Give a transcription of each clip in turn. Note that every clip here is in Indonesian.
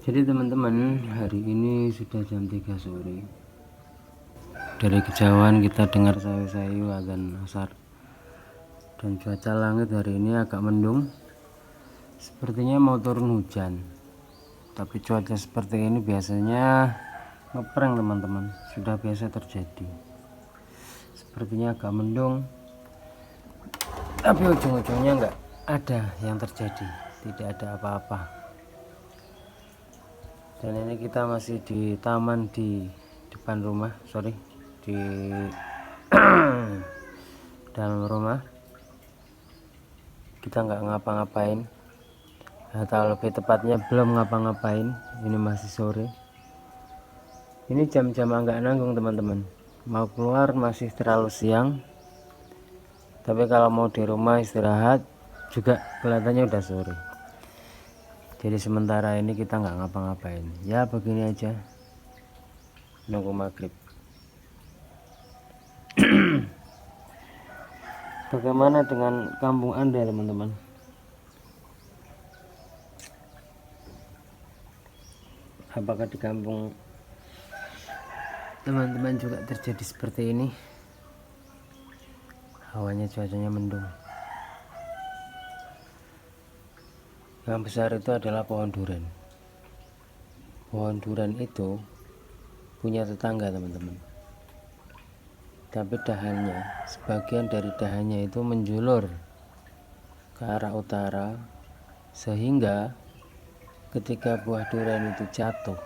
Jadi teman-teman, hari ini sudah jam 3 sore. Dari kejauhan kita dengar sayu-sayu azan asar. Dan cuaca langit hari ini agak mendung. Sepertinya mau turun hujan. Tapi cuaca seperti ini biasanya ngeprank teman-teman, sudah biasa terjadi. Sepertinya agak mendung, tapi ujung-ujungnya enggak ada yang terjadi, tidak ada apa-apa. Dan ini kita masih di taman di depan rumah, di dalam rumah. Kita nggak ngapa-ngapain, atau lebih tepatnya belum ngapa-ngapain. Ini masih sore, ini jam-jam agak nanggung teman-teman. Mau keluar masih terlalu siang, tapi kalau mau di rumah istirahat juga kelihatannya udah sore. Jadi sementara ini kita nggak ngapa-ngapain, ya begini aja, nunggu maghrib. Bagaimana dengan kampung Anda teman-teman? Apakah di kampung teman-teman juga terjadi seperti ini? Hawanya, cuacanya mendung. Yang besar itu adalah pohon durian. Pohon durian itu punya tetangga teman-teman, tapi dahannya, sebagian dari dahannya itu menjulur ke arah utara, sehingga ketika buah durian itu jatuh,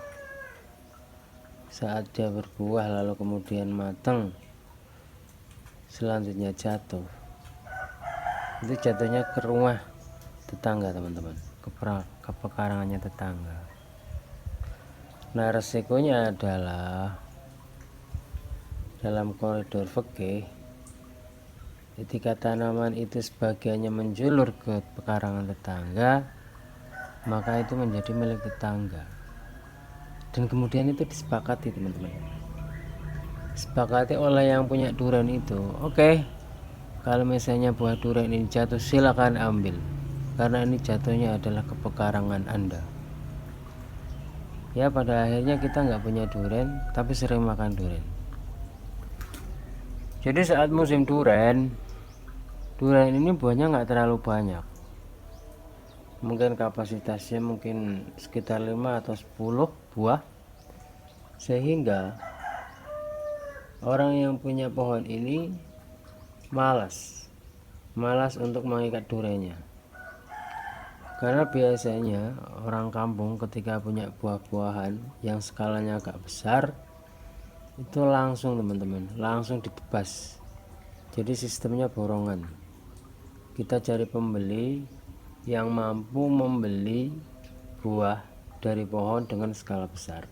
saat dia berbuah lalu kemudian matang, selanjutnya jatuh, itu jatuhnya ke rumah tetangga teman-teman, ke pekarangannya tetangga. Nah, resikonya adalah dalam koridor fikih, ketika tanaman itu sebagiannya menjulur ke pekarangan tetangga, maka itu menjadi milik tetangga. Dan kemudian itu disepakati teman-teman, disepakati oleh yang punya durian itu. Oke, kalau misalnya buah durian ini jatuh, silakan ambil, karena ini jatuhnya adalah ke pekarangan Anda. Ya, pada akhirnya kita nggak punya durian, tapi sering makan durian. Jadi saat musim durian ini buahnya nggak terlalu banyak. Mungkin kapasitasnya mungkin sekitar 5 atau 10 buah. Sehingga orang yang punya pohon ini malas untuk mengikat duriannya. Karena biasanya orang kampung ketika punya buah-buahan yang skalanya agak besar, itu langsung teman-teman, langsung ditebas. Jadi sistemnya borongan. Kita cari pembeli yang mampu membeli buah dari pohon dengan skala besar,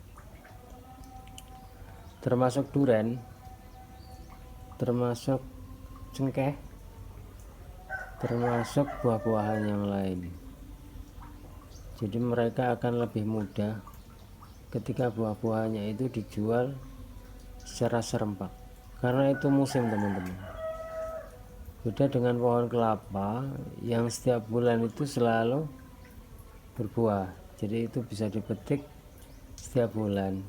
termasuk durian, termasuk cengkeh, termasuk buah-buahan yang lain. Jadi mereka akan lebih mudah ketika buah-buahannya itu dijual secara serempak, karena itu musim teman-teman. Beda dengan pohon kelapa yang setiap bulan itu selalu berbuah, jadi itu bisa dipetik setiap bulan,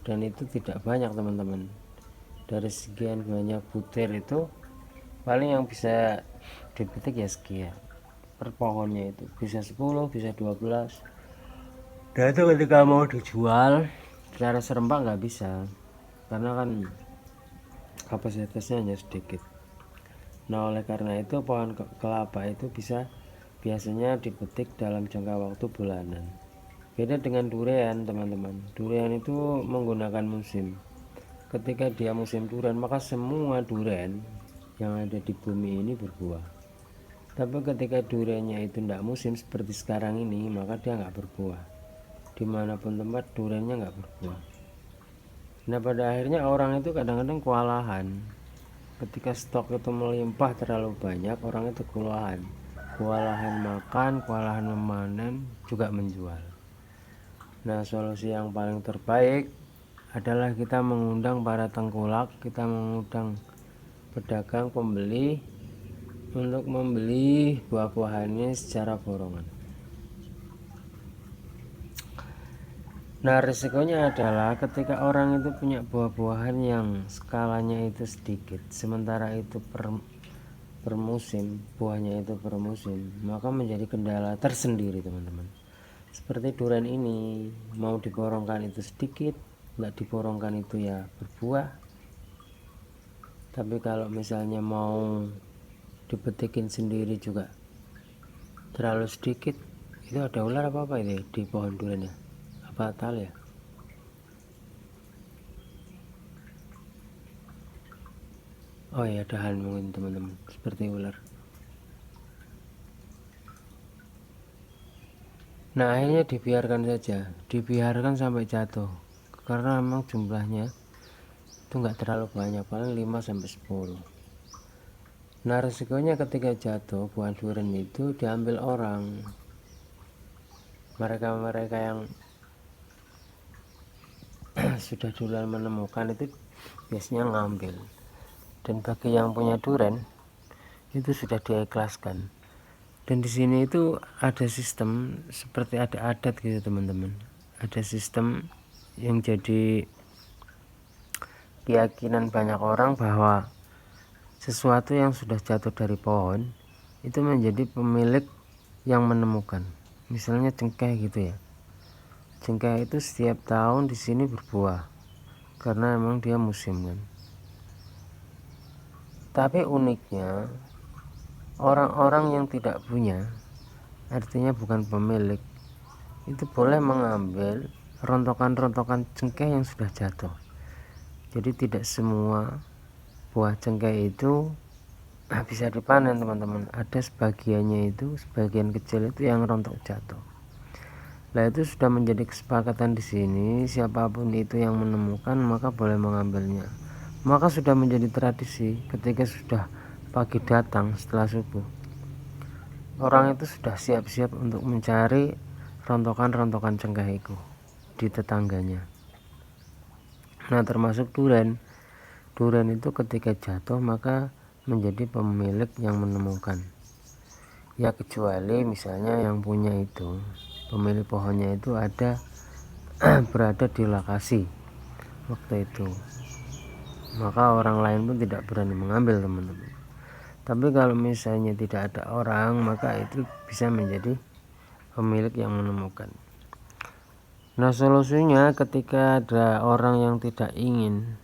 dan itu tidak banyak teman-teman. Dari sekian banyak butir itu paling yang bisa dipetik ya sekian per pohonnya, itu bisa 10, bisa 12. Dan itu ketika mau dijual secara serempak nggak bisa, karena kan kapasitasnya hanya sedikit. Nah, oleh karena itu pohon kelapa itu biasanya dipetik dalam jangka waktu bulanan. Beda dengan durian teman-teman. Durian itu menggunakan musim. Ketika dia musim durian, maka semua durian yang ada di bumi ini berbuah. Tapi ketika duriannya itu tidak musim seperti sekarang ini, maka dia nggak berbuah. Dimanapun tempat duriannya nggak berbuah. Nah, pada akhirnya orang itu kadang-kadang kewalahan. Ketika stok itu melimpah terlalu banyak, orang itu kewalahan makan, kewalahan memanen, juga menjual. Nah, solusi yang paling terbaik adalah kita mengundang para tengkulak, kita mengundang pedagang, pembeli, untuk membeli buah-buahannya secara borongan. Nah, risikonya adalah ketika orang itu punya buah-buahan yang skalanya itu sedikit, sementara itu per musim, buahnya itu per musim, maka menjadi kendala tersendiri teman-teman. Seperti durian ini, mau diborongkan itu sedikit, nggak diborongkan itu ya berbuah. Tapi kalau misalnya mau dipetikin sendiri juga terlalu sedikit. Itu ada ular apa ini di pohon durian ya? Apa tali ya? Oh ya, dahan mungkin teman-teman, seperti ular. Nah, akhirnya dibiarkan sampai jatuh, karena memang jumlahnya itu nggak terlalu banyak, paling 5 sampai 10. Nah, resikonya ketika jatuh buah durian itu diambil orang. Mereka-mereka yang sudah duluan menemukan itu biasanya ngambil, dan bagi yang punya durian itu sudah diikhlaskan. Dan di sini itu ada sistem seperti ada adat gitu teman-teman, ada sistem yang jadi keyakinan banyak orang bahwa sesuatu yang sudah jatuh dari pohon itu menjadi pemilik yang menemukan. Misalnya cengkeh gitu ya, cengkeh itu setiap tahun di sini berbuah karena emang dia musim kan. Tapi uniknya orang-orang yang tidak punya, artinya bukan pemilik, itu boleh mengambil rontokan-rontokan cengkeh yang sudah jatuh. Jadi tidak semua buah cengkeh itu bisa dipanen teman-teman. Ada sebagiannya itu, sebagian kecil itu yang rontok jatuh. Nah, itu sudah menjadi kesepakatan di sini, siapapun itu yang menemukan maka boleh mengambilnya. Maka sudah menjadi tradisi ketika sudah pagi datang setelah subuh, orang itu sudah siap-siap untuk mencari rontokan-rontokan cengkeh itu di tetangganya. Nah, termasuk durian itu ketika jatuh maka menjadi pemilik yang menemukan. Ya kecuali misalnya yang punya itu, pemilik pohonnya itu ada berada di lokasi waktu itu, maka orang lain pun tidak berani mengambil teman-teman. Tapi kalau misalnya tidak ada orang, maka itu bisa menjadi pemilik yang menemukan. Nah, solusinya ketika ada orang yang tidak ingin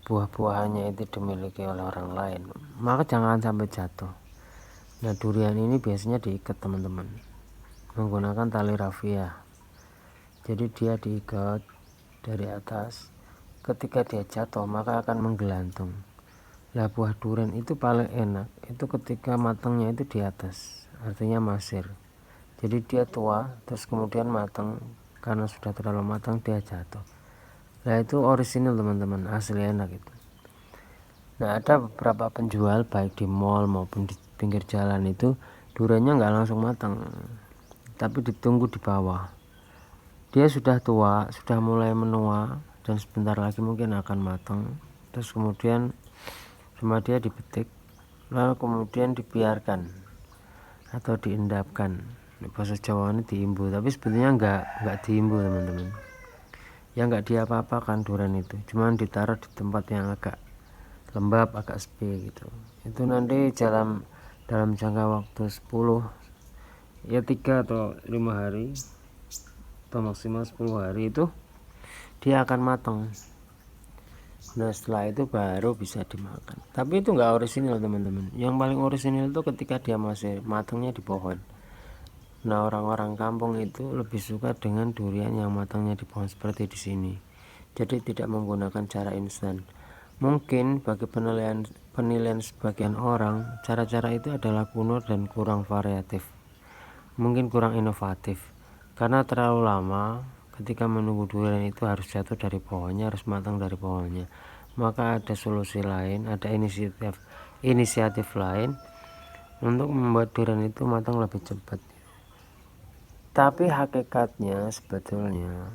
buah-buahannya itu dimiliki oleh orang lain, maka jangan sampai jatuh. Nah, durian ini biasanya diikat teman-teman menggunakan tali rafia. Jadi dia diikat dari atas, ketika dia jatuh maka akan menggelantung. Lah, buah durian itu paling enak itu ketika matangnya itu di atas, artinya masir. Jadi dia tua terus kemudian matang, karena sudah terlalu matang dia jatuh. Nah, itu orisinal teman-teman, asli enak itu. Nah, ada beberapa penjual baik di mall maupun di pinggir jalan itu duriannya nggak langsung matang, tapi ditunggu di bawah. Dia sudah tua, sudah mulai menua, dan sebentar lagi mungkin akan matang. Terus kemudian sama dia dipetik, lalu kemudian dibiarkan atau diendapkan. Bahasa Jawa ini diimbu, tapi sebetulnya nggak diimbu teman-teman. Ya nggak diapa-apakan durian itu, cuman ditaruh di tempat yang agak lembab, agak sepi gitu. Itu nanti dalam jangka waktu 10 ya 3 atau 5 hari atau maksimal 10 hari itu dia akan matang. Nah, setelah itu baru bisa dimakan. Tapi itu nggak orisinal teman-teman. Yang paling orisinal itu ketika dia masih matangnya di pohon. Nah, orang-orang kampung itu lebih suka dengan durian yang matangnya di pohon seperti di sini. Jadi tidak menggunakan cara instan. Mungkin bagi penilaian sebagian orang, cara-cara itu adalah kuno dan kurang variatif. Mungkin kurang inovatif. Karena terlalu lama ketika menunggu durian itu harus jatuh dari pohonnya, harus matang dari pohonnya. Maka ada solusi lain, ada inisiatif lain untuk membuat durian itu matang lebih cepat. Tapi hakikatnya sebetulnya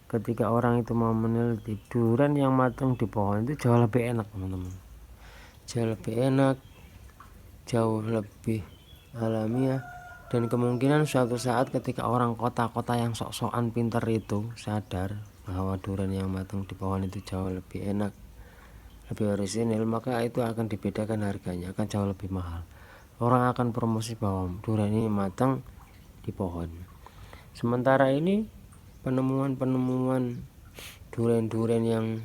ketika orang itu mau meneliti, durian yang matang di pohon itu jauh lebih enak teman-teman, jauh lebih enak, jauh lebih alamiah, Dan kemungkinan suatu saat ketika orang kota-kota yang sok-sokan pintar itu sadar bahwa durian yang matang di pohon itu jauh lebih enak, lebih orisinil, maka itu akan dibedakan harganya, akan jauh lebih mahal. Orang akan promosi bahwa durian ini matang di pohon. Sementara ini penemuan durian-durian yang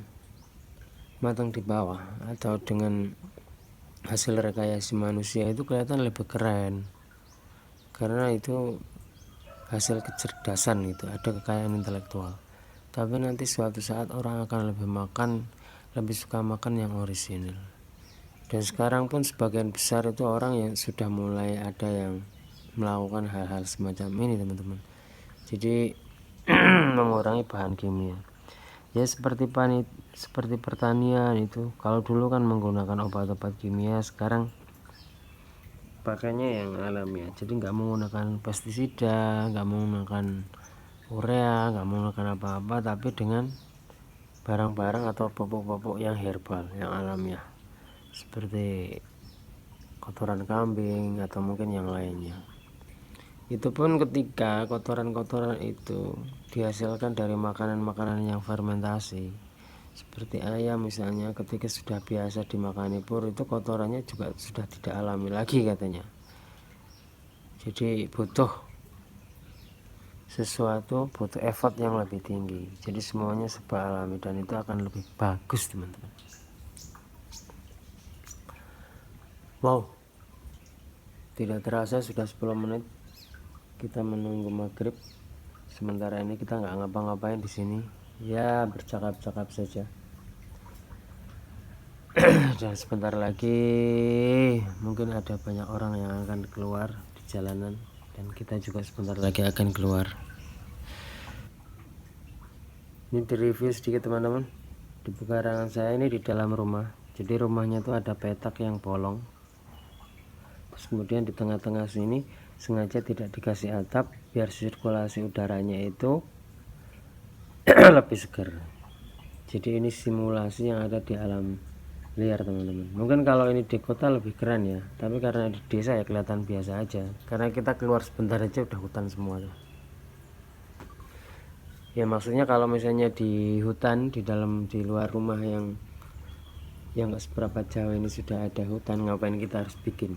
matang di bawah atau dengan hasil rekayasa manusia itu kelihatan lebih keren, karena itu hasil kecerdasan, itu ada kekayaan intelektual. Tapi nanti suatu saat orang akan lebih suka makan yang orisinil. Dan sekarang pun sebagian besar itu orang yang sudah mulai ada yang melakukan hal-hal semacam ini, teman-teman. Jadi mengurangi bahan kimia. Ya seperti pertanian itu, kalau dulu kan menggunakan obat-obat kimia, sekarang pakainya yang alamiah. Jadi nggak menggunakan pestisida, nggak menggunakan urea, nggak menggunakan apa-apa, tapi dengan barang-barang atau pupuk-pupuk yang herbal, yang alamiah, seperti kotoran kambing atau mungkin yang lainnya. Itu pun ketika kotoran-kotoran itu dihasilkan dari makanan-makanan yang fermentasi, seperti ayam misalnya, ketika sudah biasa dimakani pur, itu kotorannya juga sudah tidak alami lagi katanya. Jadi butuh effort yang lebih tinggi. Jadi semuanya serba alami dan itu akan lebih bagus, teman-teman. Wow, tidak terasa sudah 10 menit kita menunggu maghrib. Sementara ini kita nggak ngapa-ngapain di sini, ya bercakap-cakap saja. Dan sebentar lagi mungkin ada banyak orang yang akan keluar di jalanan, dan kita juga sebentar lagi akan keluar. Ini direview sedikit, teman-teman. Di pekarangan saya ini di dalam rumah, jadi rumahnya tuh ada petak yang bolong, terus kemudian di tengah-tengah sini sengaja tidak dikasih atap biar sirkulasi udaranya itu lebih segar. Jadi ini simulasi yang ada di alam liar, teman-teman. Mungkin kalau ini di kota lebih keren ya, tapi karena di desa ya kelihatan biasa aja, karena kita keluar sebentar aja udah hutan semua tuh. Ya maksudnya kalau misalnya di hutan, di luar rumah yang nggak seberapa jauh ini sudah ada hutan, ngapain kita harus bikin?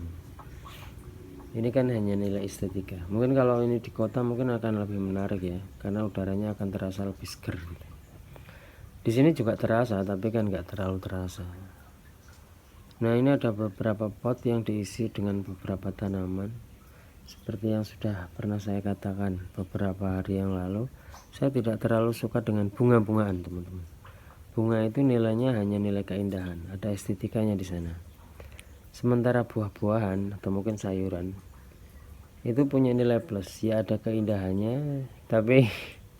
Ini kan hanya nilai estetika. Mungkin kalau ini di kota mungkin akan lebih menarik ya, karena udaranya akan terasa lebih segar. Di sini juga terasa, tapi kan nggak terlalu terasa. Nah, ini ada beberapa pot yang diisi dengan beberapa tanaman. Seperti yang sudah pernah saya katakan beberapa hari yang lalu, saya tidak terlalu suka dengan bunga-bungaan, teman-teman. Bunga itu nilainya hanya nilai keindahan, ada estetikanya di sana. Sementara buah-buahan atau mungkin sayuran itu punya nilai plus, ya ada keindahannya, tapi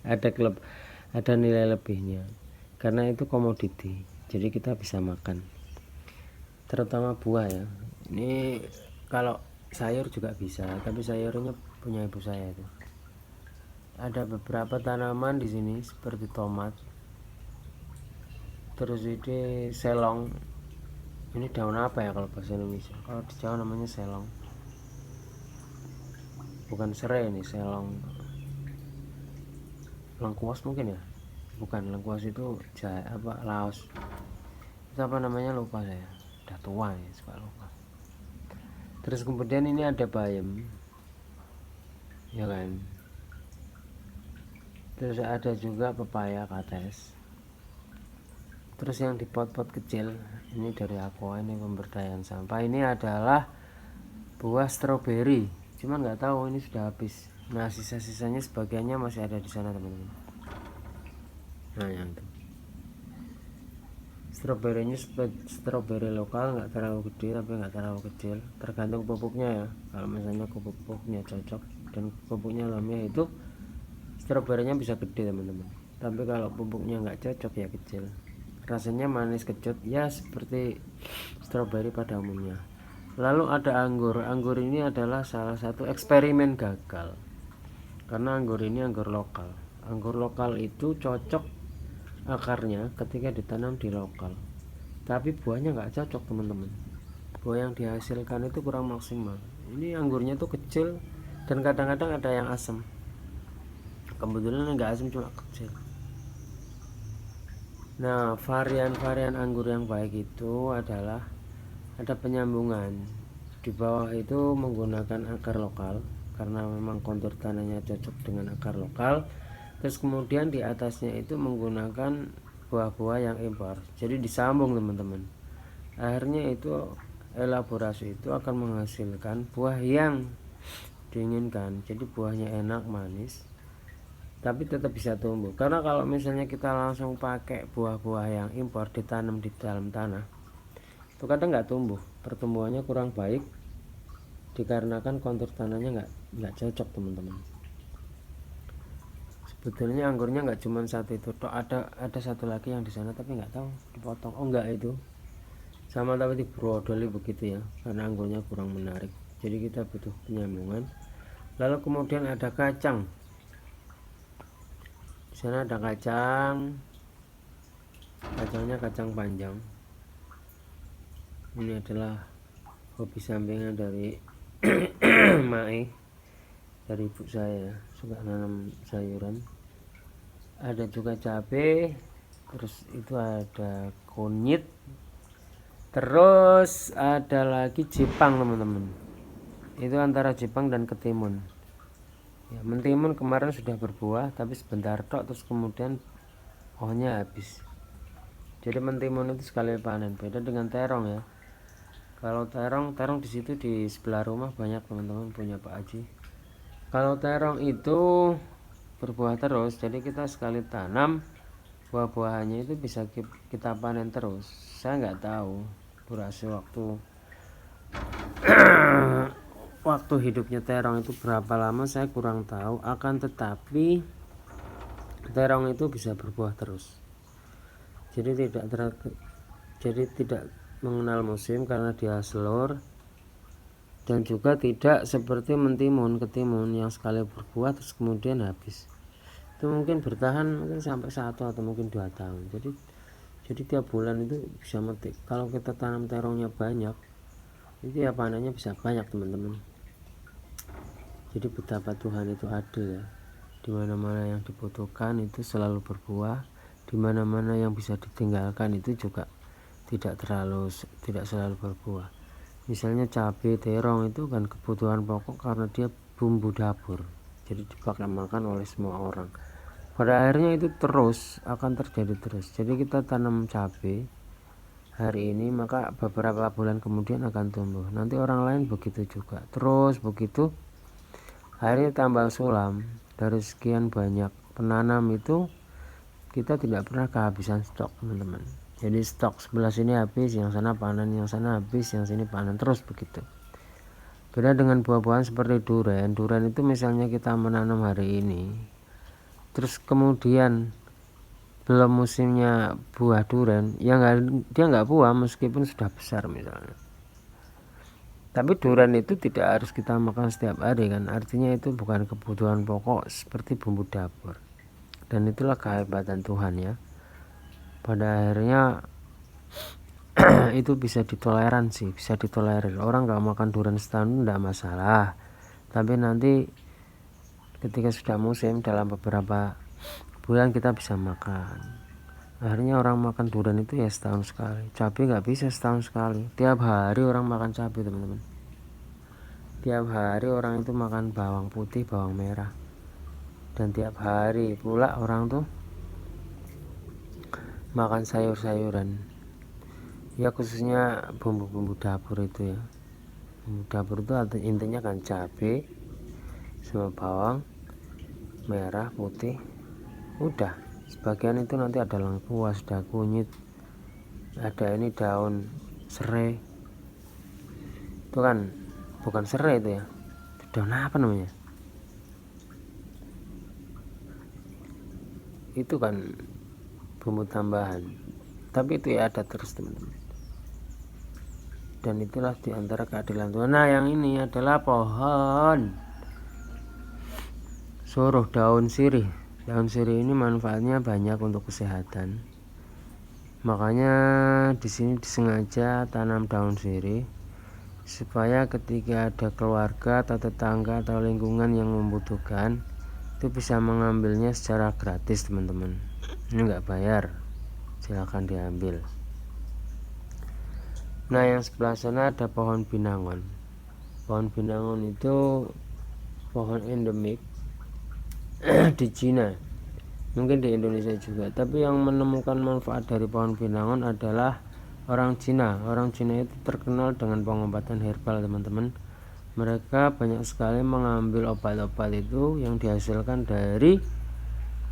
ada nilai lebihnya, karena itu komoditi, jadi kita bisa makan. Terutama buah ya. Ini kalau sayur juga bisa, tapi sayurnya punya ibu saya itu. Ada beberapa tanaman di sini seperti tomat. Terus ini selong. Ini daun apa ya kalau bahasa Indonesia? Kalau di Jawa namanya selong. Bukan serai, ini selong. Lengkuas mungkin ya? Bukan, lengkuas itu Laos. Itu apa namanya lupa saya. Udah tua ya, suka lupa. Terus kemudian ini ada bayam, ya kan. Terus ada juga pepaya kates. Terus yang di pot-pot kecil ini dari Aqua, ini pemberdayaan sampah. Ini adalah buah stroberi, cuman nggak tahu ini sudah habis. Nah, sisa-sisanya sebagiannya masih ada di sana, teman-teman. Nah, yang itu stroberinya stroberi lokal, nggak terlalu gede tapi nggak terlalu kecil, tergantung pupuknya ya. Kalau misalnya pupuknya cocok dan pupuknya alamiah, itu stroberinya bisa gede, teman-teman. Tapi kalau pupuknya nggak cocok ya kecil. Rasanya manis kecut ya, seperti stroberi pada umumnya. Lalu ada anggur. Anggur ini adalah salah satu eksperimen gagal, karena anggur ini anggur lokal. Anggur lokal itu cocok akarnya ketika ditanam di lokal, tapi buahnya nggak cocok, teman-teman. Buah yang dihasilkan itu kurang maksimal. Ini anggurnya tuh kecil dan kadang-kadang ada yang asam. Kebetulan enggak asam, cuma kecil. Nah, varian-varian anggur yang baik itu adalah ada penyambungan. Di bawah itu menggunakan akar lokal karena memang kontur tanahnya cocok dengan akar lokal. Terus kemudian di atasnya itu menggunakan buah-buah yang impor. Jadi disambung teman-teman. Akhirnya itu elaborasi itu akan menghasilkan buah yang diinginkan. Jadi buahnya enak, manis, tapi tetap bisa tumbuh. Karena kalau misalnya kita langsung pakai buah-buah yang impor ditanam di dalam tanah, itu kadang nggak tumbuh, pertumbuhannya kurang baik dikarenakan kontur tanahnya nggak cocok teman-teman. Sebetulnya anggurnya nggak cuma satu itu, ada satu lagi yang di sana tapi nggak tahu dipotong. Oh enggak, itu sama tapi dibrodoli begitu ya, karena anggurnya kurang menarik. Jadi kita butuh penyambungan. Lalu kemudian ada kacang. Di sana ada kacang, kacangnya kacang panjang. Ini adalah hobi sampingan dari Mae, dari ibu saya, suka nanam sayuran. Ada juga cabai, terus itu ada kunyit, terus ada lagi jipang teman-teman. Itu antara jipang dan ketimun ya. Mentimun kemarin sudah berbuah tapi sebentar tok, terus kemudian pohonnya habis. Jadi mentimun itu sekali panen, beda dengan terong ya. Kalau terong di situ di sebelah rumah banyak teman-teman punya Pak Haji. Kalau terong itu berbuah terus, jadi kita sekali tanam buah-buahannya itu bisa kita panen terus. Saya nggak tahu durasi waktu hidupnya terong itu berapa lama, saya kurang tahu. Akan tetapi terong itu bisa berbuah terus. Jadi tidak mengenal musim karena dia selur, dan juga tidak seperti ketimun yang sekali berbuah terus kemudian habis. Itu mungkin bertahan mungkin sampai 1 atau mungkin 2 tahun. Jadi tiap bulan itu bisa metik. Kalau kita tanam terongnya banyak, itu ya panennya bisa banyak teman-teman. Jadi betapa Tuhan itu adil ya. Dimana-mana yang dibutuhkan itu selalu berbuah, dimana-mana yang bisa ditinggalkan itu juga tidak selalu berbuah. Misalnya cabai, terong itu kan kebutuhan pokok karena dia bumbu dapur, jadi dipakai makan oleh semua orang. Pada akhirnya itu terus akan terjadi terus. Jadi kita tanam cabai hari ini, maka beberapa bulan kemudian akan tumbuh. Nanti orang lain begitu juga, terus begitu. Akhirnya tambah sulam. Dari sekian banyak penanam itu kita tidak pernah kehabisan stok teman-teman. Jadi stok sebelah sini habis, yang sana panen, yang sana habis, yang sini panen, terus begitu. Beda dengan buah-buahan seperti durian. Durian itu misalnya kita menanam hari ini, terus kemudian belum musimnya buah durian, dia nggak buah meskipun sudah besar misalnya. Tapi durian itu tidak harus kita makan setiap hari kan, artinya itu bukan kebutuhan pokok seperti bumbu dapur. Dan itulah kehebatan Tuhan ya. Pada akhirnya itu bisa ditolerir. Orang nggak makan durian setahun tidak masalah, tapi nanti ketika sudah musim dalam beberapa bulan kita bisa makan. Akhirnya orang makan durian itu ya setahun sekali. Cabai nggak bisa setahun sekali. Tiap hari orang makan cabai teman-teman. Tiap hari orang itu makan bawang putih, bawang merah, dan tiap hari pula orang tuh makan sayur-sayuran ya, khususnya bumbu-bumbu dapur itu ya. Bumbu dapur itu intinya kan cabai sama bawang merah, putih, udah. Sebagian itu nanti ada lengkuas, ada kunyit, ada ini daun serai. Itu kan bukan serai itu ya, daun apa namanya itu kan bumbu tambahan, tapi itu ya ada terus teman-teman. Dan itulah diantara keadilan Tuhan. Nah yang ini adalah pohon suruh daun sirih. Daun sirih ini manfaatnya banyak untuk kesehatan, makanya di sini disengaja tanam daun sirih supaya ketika ada keluarga atau tetangga atau lingkungan yang membutuhkan itu bisa mengambilnya secara gratis teman-teman. Ini enggak bayar, silahkan diambil. Nah, yang sebelah sana ada pohon binangon. Pohon binangon itu pohon endemik di Cina, mungkin di Indonesia juga, tapi yang menemukan manfaat dari pohon binangon adalah orang Cina. Orang Cina itu terkenal dengan pengobatan herbal teman-teman. Mereka banyak sekali mengambil obat-obat itu yang dihasilkan dari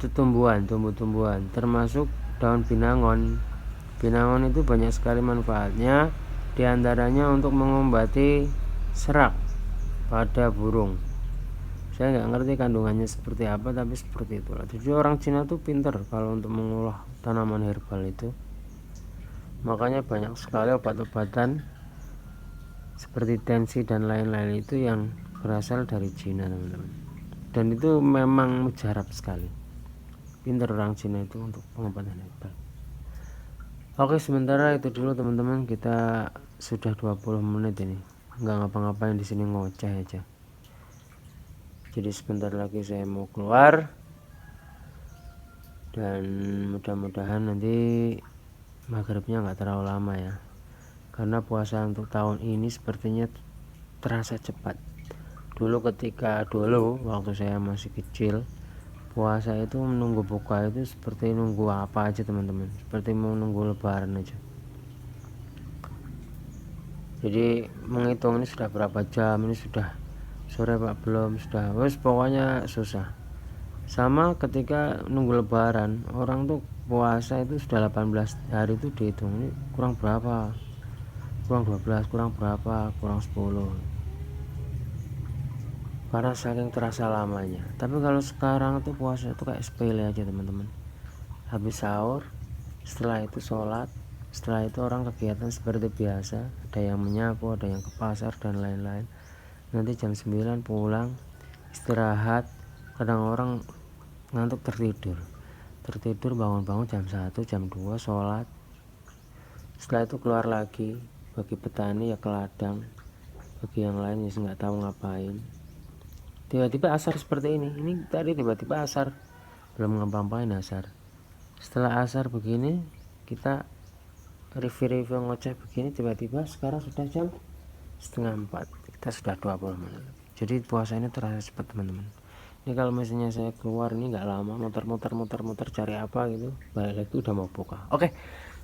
tumbuh-tumbuhan, termasuk daun binangon. Binangon itu banyak sekali manfaatnya, diantaranya untuk mengobati serak pada burung. Saya nggak ngerti kandungannya seperti apa, tapi seperti itulah. Jadi orang Cina tuh pinter kalau untuk mengolah tanaman herbal itu. Makanya banyak sekali obat-obatan seperti tensi dan lain-lain itu yang berasal dari Cina teman-teman. Dan itu memang mujarab sekali, pinter orang Cina itu untuk pengobatan herbal. Oke, sementara itu dulu teman-teman, kita sudah 20 menit ini nggak ngapa-ngapain di sini, ngoceh aja. Jadi sebentar lagi saya mau keluar, dan mudah-mudahan nanti maghribnya nggak terlalu lama ya, karena puasa untuk tahun ini sepertinya terasa cepat. Dulu waktu saya masih kecil, puasa itu menunggu buka itu seperti nunggu apa aja teman-teman, seperti mau nunggu lebaran aja. Jadi menghitung ini sudah berapa jam, ini sudah sore pak belum, sudah pokoknya susah. Sama ketika nunggu lebaran, orang tuh puasa itu sudah 18 hari itu dihitung, ini kurang berapa, kurang 12, kurang berapa, kurang 10, karena saking terasa lamanya. Tapi kalau sekarang tuh puasa itu kayak sepele aja teman-teman. Habis sahur, setelah itu sholat, setelah itu orang kegiatan seperti biasa, ada yang menyapu, ada yang ke pasar dan lain-lain. Nanti jam 9 pulang, istirahat, kadang orang ngantuk tertidur bangun-bangun jam 1, jam 2 sholat. Setelah itu keluar lagi, bagi petani ya ke ladang, bagi yang lain ya nggak tahu ngapain. Tiba-tiba asar seperti ini tadi tiba-tiba asar, belum ngapa-ngapain asar. Setelah asar begini, kita review ngoceh begini, tiba-tiba sekarang sudah jam 3:30, kita sudah 20 menit. Jadi puasa ini terasa cepat teman-teman. Ini kalau misalnya saya keluar ini nggak lama, muter cari apa gitu, balik lagi udah mau buka. Oke,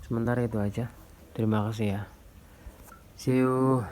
sementara itu aja, terima kasih ya, see you.